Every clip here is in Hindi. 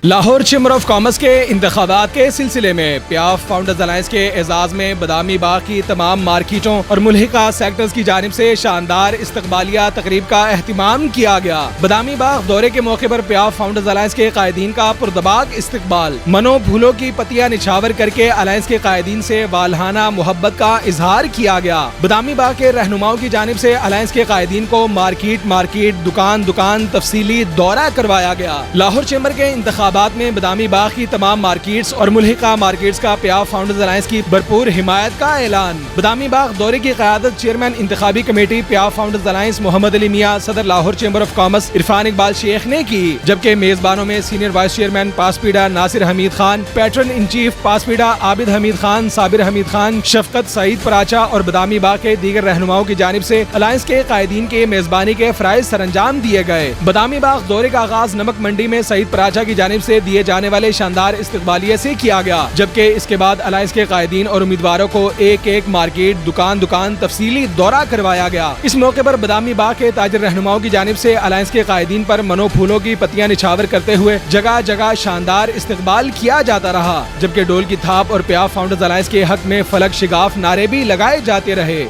लाहौर चैम्बर ऑफ कॉमर्स के इंतखाबात के सिलसिले में प्याफ फाउंडर्स अलायंस के एजाज में बदामी बाग की तमाम मार्केटों और मुल्हिका सेक्टर्स की जानिब से शानदार इस्तकबालिया तकरीब का एहतिमाम किया गया। बदामी बाग दौरे के मौके पर प्याफ फाउंडर्स अलायंस के कायदीन का पुरदबाग इस्तकबाल, मनो फूलों की पत्तियां निछावर करके अलायंस के कायदीन से वालहाना मोहब्बत का इजहार किया गया। बदामी बाग के रहनुमाओं की जानिब से अलायंस के कायदीन को मार्केट दुकान दुकान तफसीली दौरा करवाया गया। लाहौर चैम्बर के इंतखाबात में बदामी बाग की तमाम मार्केट्स और मुल्हिका मार्केट्स का प्याफ फाउंडर्स अलायंस की भरपूर हिमायत का ऐलान। बदामी बाग दौरे की क़यादत चेयरमैन इंतखाबी committee PIAF founders alliance Mohammad Ali Mian, सदर Lahore chamber of commerce Irfan Iqbal Sheikh ने की, जबकि मेजबानों में सीनियर वाइस चेयरमैन पासपीडा Nasir Hamid Khan, patron in chief पासपीडा आबिद हमीद खान, साबिर हमीद खान, शफकत सईद पराचा और बदामी बाग के दीगर रहनुमाओं की जानिब से अलायंस के कायदीन के मेजबानी के फराइज सरअंजाम दिए गए। बदामी बाग दौरे का आगाज नमक मंडी में सईद पराचा की जानिब से दिए जाने वाले शानदार इस्तकबालिये से किया गया, जबकि इसके बाद अलायंस के कायदीन और उम्मीदवारों को एक एक मार्केट दुकान दुकान तफसीली दौरा करवाया गया। इस मौके पर बदामी बाग के ताजिर रहनुमाओं की जानिब से अलायंस के कायदीन पर मनो फूलों की पत्तियां निछावर करते हुए जगह जगह शानदार इस्तकबाल किया जाता रहा, जबकि डोल की थाप और प्याफ फाउंडर्स अलायंस के हक में फलक शिगाफ नारे भी लगाए जाते रहे।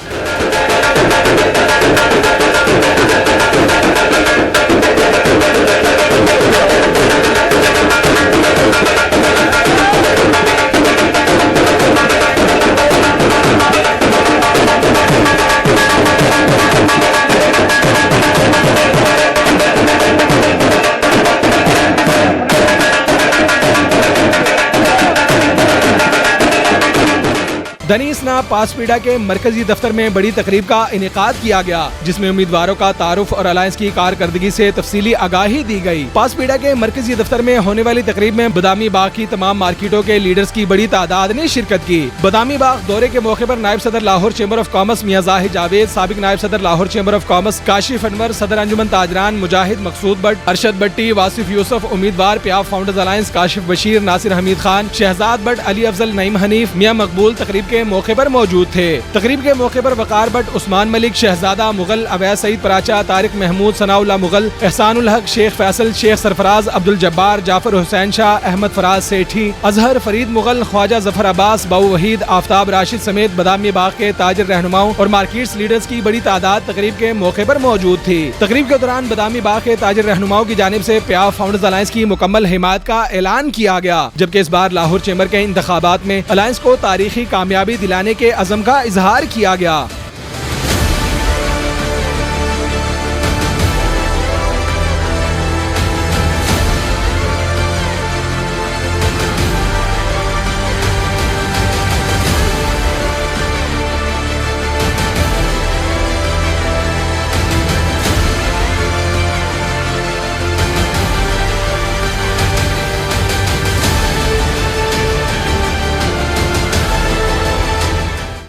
दनीसना पासपीडा के मरकजी दफ्तर में बड़ी तकरीब का इनेकाद किया गया, जिसमें उम्मीदवारों का तारुफ और अलायंस की कारकर्दगी से तफसीली आगाही दी गई। पासपीडा के मरकजी दफ्तर में होने वाली तकरीब में बदामी बाग की तमाम मार्केटों के लीडर्स की बड़ी तादाद ने शिरकत की। बदामी बाग दौरे के मौके पर नायब सदर लाहौर चैम्बर ऑफ कॉमर्स मियां जाहिद जावेद, साबिक नायब सदर Lahore chamber of commerce Kashif Anwar, सदर अंजुमन ताजरान मुजाहिद मकसूद भट्ट, अरशद भट्टी, वासिफ यूसुफ, उम्मीदवार प्याफ फाउंडर्स अलायंस काशिफ बशीर, नासिर हमीद खान, शहजाद भट्ट, अली अफजल, नईम हनीफ, मियां मकबूल तकरीब के मौके पर मौजूद थे। तकरीब के मौके पर वकार भट्ट, उस्मान मलिक, शहजादा मुगल, अवैस सईद पराचा, तारिक महमूद, सनाउल्लाह मुगल, एहसानुल हक, शेख फैसल, शेख सरफराज, अब्दुल जब्बार, जाफर हुसैन शाह, अहमद फराज सेठी, अजहर फरीद मुगल, ख्वाजा जफर अब्बास, बाऊ वहीद, आफ्ताब राशिद समेत बदामी बाग के ताजिर रहनुमाओं और मार्केट्स लीडर्स की बड़ी तादाद तकरीब के मौके पर मौजूद थी। तकरीब के दौरान बदामी बाग के ताजिर रहनुमाओं की जानिब से प्याफ फाउंडर्स अलायंस की मुकम्मल हिमायत का ऐलान किया गया, जबकि इस बार लाहौर चैम्बर के इंतखाबात में अलायंस को तारीखी कामयाबी दिलाने के अज़म का इजहार किया गया।